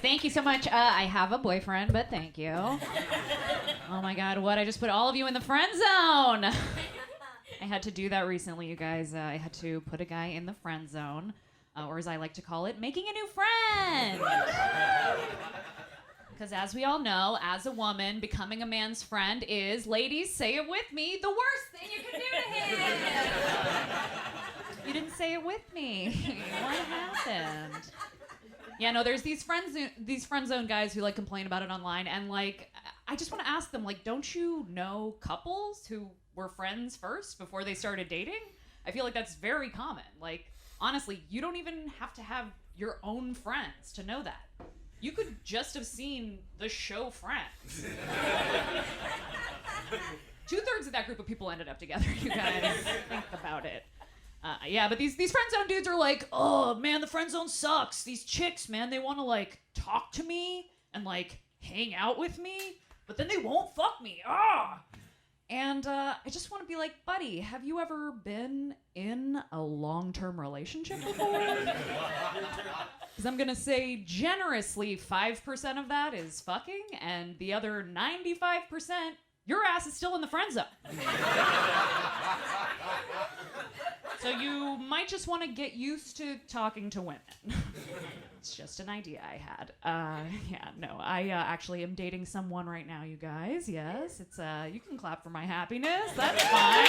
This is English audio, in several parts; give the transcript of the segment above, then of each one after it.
Thank you so much. I have a boyfriend, but thank you. Oh my God, what? I just put all of you in the friend zone. I had to do that recently, you guys. I had to put a guy in the friend zone, or as I like to call it, making a new friend. Because as we all know, as a woman, becoming a man's friend is, ladies, say it with me, the worst thing you can do to him. You didn't say it with me. What happened? Yeah, no, there's these friend zone guys who like complain about it online, and like, I just want to ask them, like, don't you know couples who were friends first before they started dating? I feel like that's very common. Like, honestly, you don't even have to have your own friends to know that. You could just have seen the show Friends. 2/3 of that group of people ended up together, you guys. Think about it. Yeah, but these friend zone dudes are like, oh man, the friend zone sucks. These chicks, man, they want to like talk to me and like hang out with me, but then they won't fuck me. And I just want to be like, buddy, have you ever been in a long-term relationship before? Because I'm gonna say generously 5% of that is fucking, and the other 95%, your ass is still in the friend zone. So you might just want to get used to talking to women. It's just an idea I had. I actually am dating someone right now, you guys. Yes, it's you can clap for my happiness. That's fine.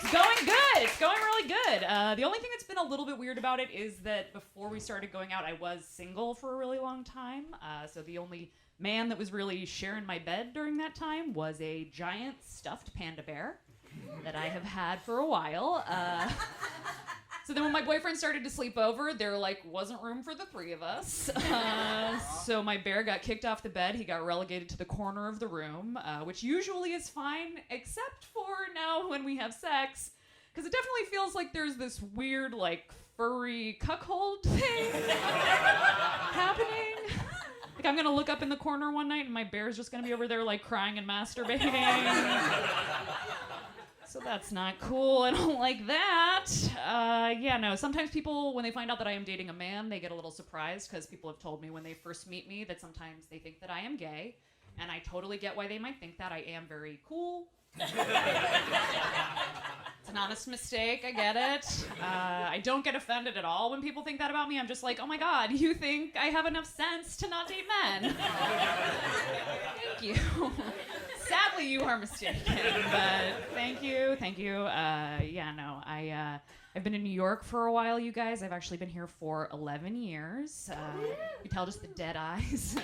It's going good. It's going really good. The only thing that's been a little bit weird about it is that before we started going out, I was single for a really long time. So the only man that was really sharing my bed during that time was a giant stuffed panda bear that I have had for a while. So then when my boyfriend started to sleep over, there like wasn't room for the three of us. So my bear got kicked off the bed. He got relegated to the corner of the room, which usually is fine, except for now when we have sex, because it definitely feels like there's this weird like furry cuckold thing happening. Like I'm gonna look up in the corner one night and my bear's just gonna be over there like crying and masturbating. So that's not cool. I don't like that. Sometimes people, when they find out that I am dating a man, they get a little surprised because people have told me when they first meet me that sometimes they think that I am gay. And I totally get why they might think that. I am very cool. It's an honest mistake. I get it. I don't get offended at all when people think that about me. I'm just like, oh my God, you think I have enough sense to not date men? Thank you. Sadly, you are mistaken, but thank you. I've been in New York for a while, you guys. I've actually been here for 11 years. You can tell just the dead eyes.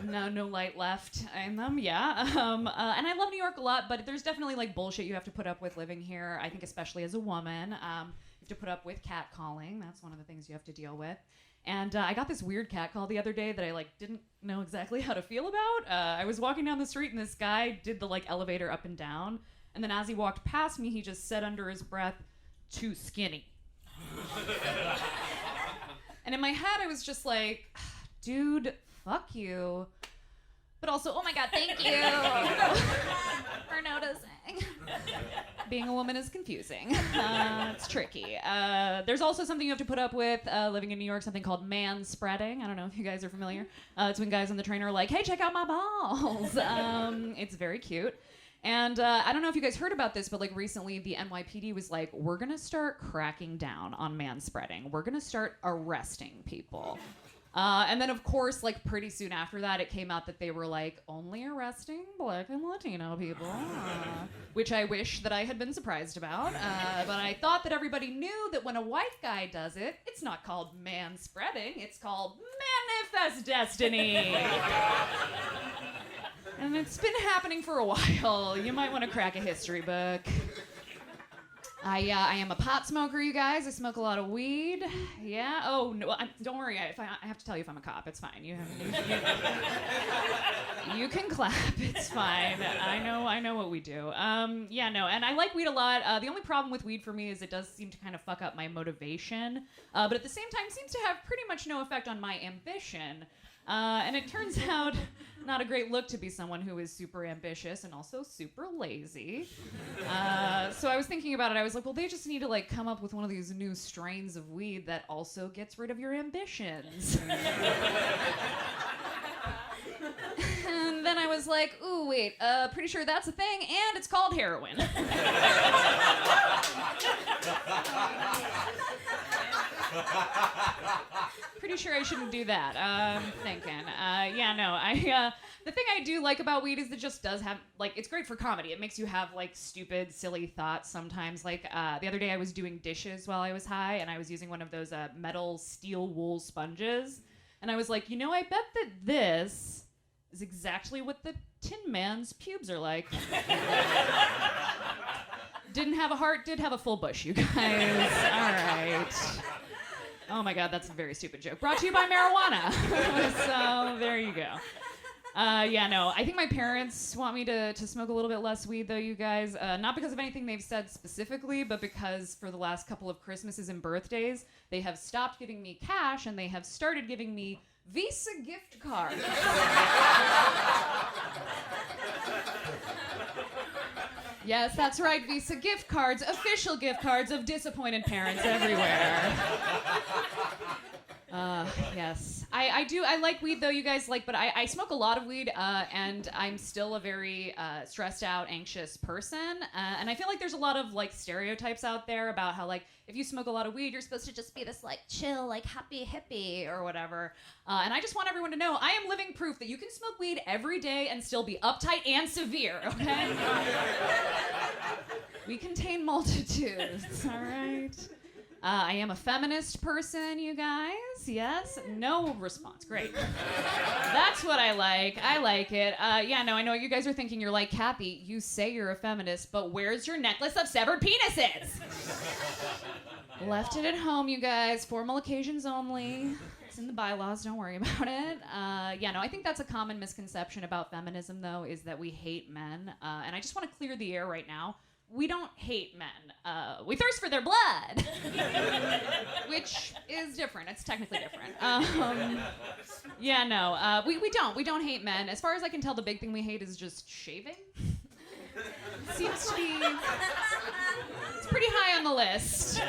No light left in them, yeah. And I love New York a lot, but there's definitely like bullshit you have to put up with living here. I think especially as a woman, you have to put up with catcalling. That's one of the things you have to deal with. And I got this weird cat call the other day that I like didn't know exactly how to feel about. I was walking down the street and this guy did the like elevator up and down. And then as he walked past me, he just said under his breath, "Too skinny." And in my head, I was just like, dude, fuck you. But also, oh my God, thank you for noticing. Being a woman is confusing. It's tricky. There's also something you have to put up with living in New York, something called man-spreading. I don't know if you guys are familiar. It's when guys on the train are like, hey, check out my balls. It's very cute. And I don't know if you guys heard about this, but like recently the NYPD was like, we're going to start cracking down on man-spreading. We're going to start arresting people. And then, of course, like pretty soon after that, it came out that they were like only arresting Black and Latino people, which I wish that I had been surprised about. But I thought that everybody knew that when a white guy does it, it's not called man-spreading. It's called manifest destiny. And it's been happening for a while. You might want to crack a history book. I am a pot smoker, you guys. I smoke a lot of weed. Yeah. Oh no, don't worry. I have to tell you if I'm a cop. It's fine. You can clap. It's fine. I know what we do. And I like weed a lot. The only problem with weed for me is it does seem to kind of fuck up my motivation. But at the same time, seems to have pretty much no effect on my ambition. And it turns out not a great look to be someone who is super ambitious and also super lazy. So I was thinking about it. I was like, well, they just need to like come up with one of these new strains of weed that also gets rid of your ambitions. And then I was like, ooh, wait, pretty sure that's a thing, and it's called heroin. Pretty sure I shouldn't do that. I'm thinking. The thing I do like about weed is it just does have, like, it's great for comedy. It makes you have, like, stupid, silly thoughts sometimes. Like, the other day I was doing dishes while I was high, and I was using one of those metal steel wool sponges. And I was like, I bet that this is exactly what the Tin Man's pubes are like. Didn't have a heart, did have a full bush, you guys. All right. Oh my God, that's a very stupid joke. Brought to you by marijuana. So there you go. I think my parents want me to smoke a little bit less weed, though, you guys. Not because of anything they've said specifically, but because for the last couple of Christmases and birthdays, they have stopped giving me cash and they have started giving me Visa gift cards. Yes, that's right, Visa gift cards, official gift cards of disappointed parents everywhere. Yes. I like weed, though, you guys, but I smoke a lot of weed, and I'm still a very stressed out, anxious person, and I feel like there's a lot of, stereotypes out there about how, if you smoke a lot of weed, you're supposed to just be this, chill, happy hippie or whatever, and I just want everyone to know I am living proof that you can smoke weed every day and still be uptight and severe, okay? We contain multitudes, all right? I am a feminist person, you guys. Yes? No response. Great. That's what I like. I like it. I know you guys are thinking you're like, Cathy, you say you're a feminist, but where's your necklace of severed penises? Left it at home, you guys. Formal occasions only. It's in the bylaws. Don't worry about it. I think that's a common misconception about feminism, though, is that we hate men. And I just want to clear the air right now. We don't hate men. We thirst for their blood, which is different. It's technically different. We don't hate men. As far as I can tell, the big thing we hate is just shaving. Seems to be, it's pretty high on the list.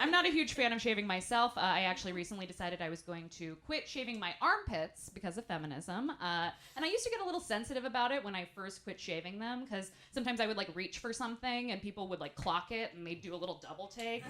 I'm not a huge fan of shaving myself. I actually recently decided I was going to quit shaving my armpits because of feminism. And I used to get a little sensitive about it when I first quit shaving them, because sometimes I would reach for something and people would clock it and they'd do a little double take.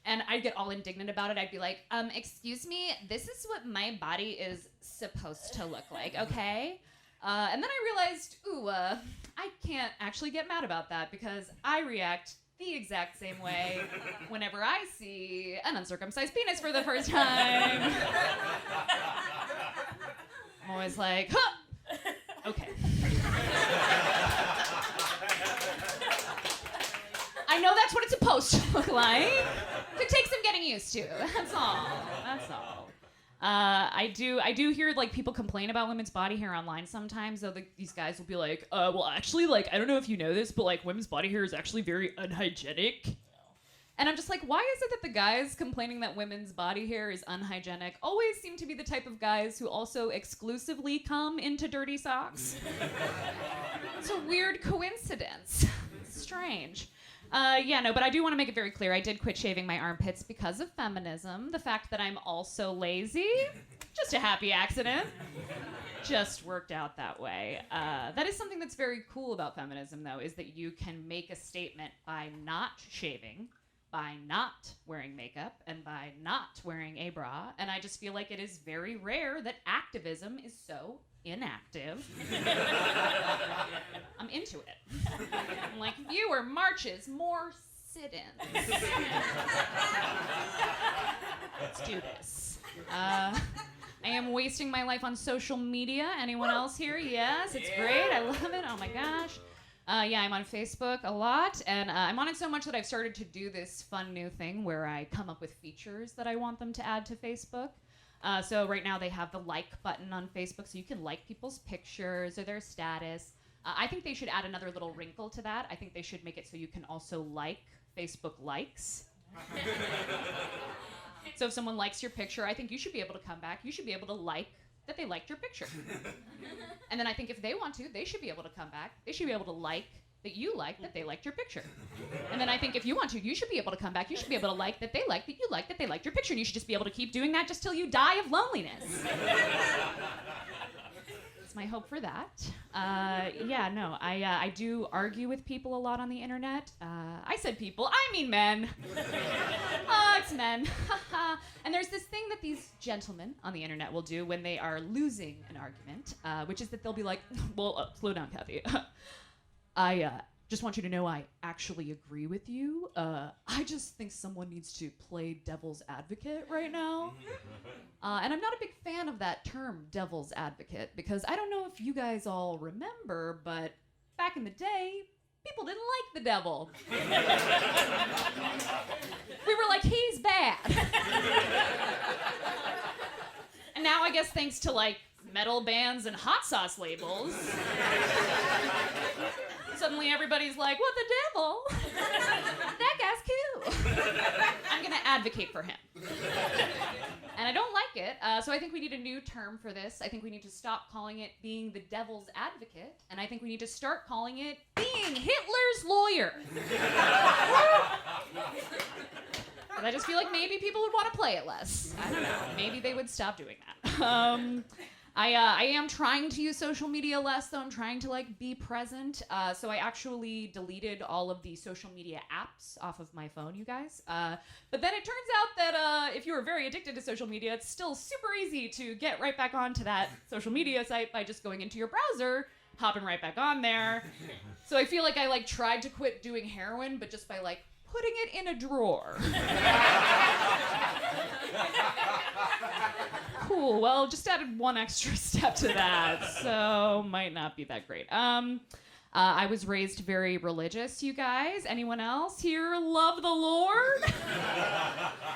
And I'd get all indignant about it. I'd be like, excuse me, this is what my body is supposed to look like, okay? And then I realized, I can't actually get mad about that because I react the exact same way whenever I see an uncircumcised penis for the first time. I'm always like, huh! Okay. I know that's what it's supposed to look like. Could take some getting used to. That's all. That's all. I do hear people complain about women's body hair online sometimes, though these guys will be like, well, actually, I don't know if you know this, but women's body hair is actually very unhygienic. And I'm just like, why is it that the guys complaining that women's body hair is unhygienic always seem to be the type of guys who also exclusively come into dirty socks? It's a weird coincidence. It's strange. But I do want to make it very clear. I did quit shaving my armpits because of feminism. The fact that I'm also lazy, just a happy accident. Just worked out that way. That is something that's very cool about feminism, though, is that you can make a statement by not shaving, by not wearing makeup, and by not wearing a bra. And I just feel like it is very rare that activism is so inactive. I'm into it. I'm like, fewer marches, more sit-ins. Let's do this. I am wasting my life on social media. Anyone else here? Yes, it's great. I love it. Oh my gosh. I'm on Facebook a lot, and I'm on it so much that I've started to do this fun new thing where I come up with features that I want them to add to Facebook. So right now they have the like button on Facebook, so you can like people's pictures or their status. I think they should add another little wrinkle to that. I think they should make it so you can also like Facebook likes. So if someone likes your picture, I think you should be able to come back. You should be able to like that they liked your picture. And then I think if they want to, they should be able to come back. They should be able to like that you like that they liked your picture. And then I think if you want to, you should be able to come back. You should be able to like that they like that you like that they liked your picture. And you should just be able to keep doing that just till you die of loneliness. that's my hope for that. I do argue with people a lot on the internet. I said people, I mean men. It's men. And there's this thing that these gentlemen on the internet will do when they are losing an argument, which is that they'll be like, well, slow down, Cathy. I just want you to know I actually agree with you. I just think someone needs to play devil's advocate right now. And I'm not a big fan of that term, devil's advocate, because I don't know if you guys all remember, but back in the day, people didn't like the devil. We were like, he's bad. And now I guess thanks to like metal bands and hot sauce labels, suddenly everybody's like, what, the devil? That guy's cool. I'm gonna advocate for him. And I don't like it, so I think we need a new term for this. I think we need to stop calling it being the devil's advocate, and I think we need to start calling it being Hitler's lawyer. And I just feel like maybe people would want to play it less. I don't know. Maybe they would stop doing that. I am trying to use social media less, though. I'm trying to like be present. So I actually deleted all of the social media apps off of my phone, you guys. But then it turns out that if you were very addicted to social media, it's still super easy to get right back onto that social media site by just going into your browser, hopping right back on there. So I feel like I like tried to quit doing heroin, but just by like putting it in a drawer. Cool, well, just added one extra step to that, so might not be that great. I was raised very religious, you guys. Anyone else here love the Lord?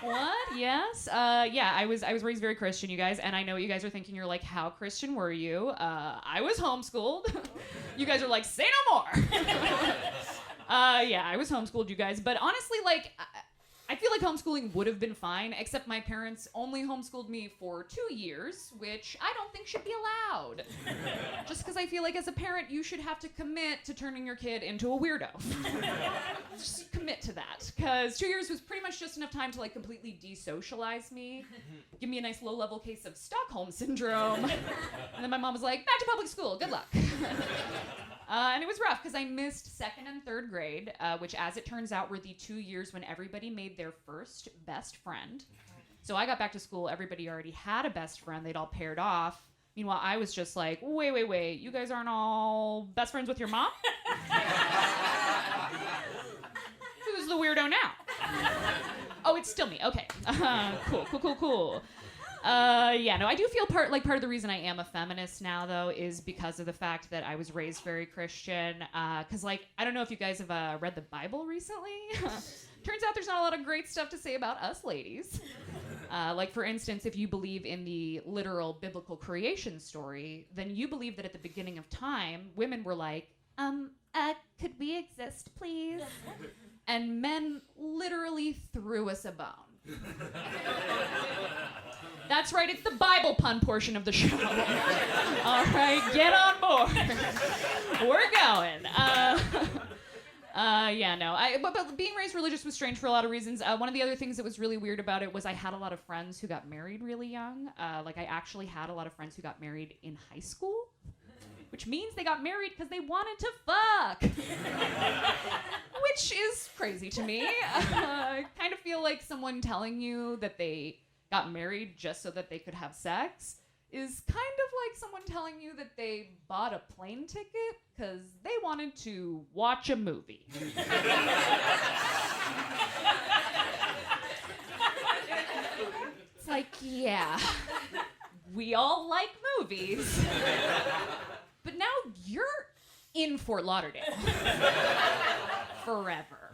What? Yes? I was raised very Christian, you guys, and I know what you guys are thinking. You're like, how Christian were you? I was homeschooled. You guys are like, say no more. I was homeschooled, you guys, but honestly, like, I feel like homeschooling would have been fine, except my parents only homeschooled me for 2 years, which I don't think should be allowed. Just because I feel like as a parent, you should have to commit to turning your kid into a weirdo. Just commit to that, because 2 years was pretty much just enough time to like completely desocialize me, give me a nice low-level case of Stockholm syndrome, and then my mom was like, back to public school, good luck. And it was rough because I missed 2nd and 3rd grade, which, as it turns out, were the 2 years when everybody made their first best friend. So I got back to school, everybody already had a best friend, they'd all paired off. Meanwhile, I was just like, wait, you guys aren't all best friends with your mom? Who's the weirdo now? Oh, it's still me, okay. Cool. I do feel part of the reason I am a feminist now, though, is because of the fact that I was raised very Christian. Because, like, I don't know if you guys have read the Bible recently. Turns out there's not a lot of great stuff to say about us ladies. Like, for instance, if you believe in the literal biblical creation story, then you believe that at the beginning of time, women were like, could we exist, please? And men literally threw us a bone. That's right, it's the Bible pun portion of the show. All right, get on board. We're going. But being raised religious was strange for a lot of reasons. One of the other things that was really weird about it was I had a lot of friends who got married really young. I actually had a lot of friends who got married in high school, which means they got married because they wanted to fuck. Which is crazy to me. I kind of feel like someone telling you that they got married just so that they could have sex is kind of like someone telling you that they bought a plane ticket because they wanted to watch a movie. It's like, yeah, we all like movies, but now you're in Fort Lauderdale forever.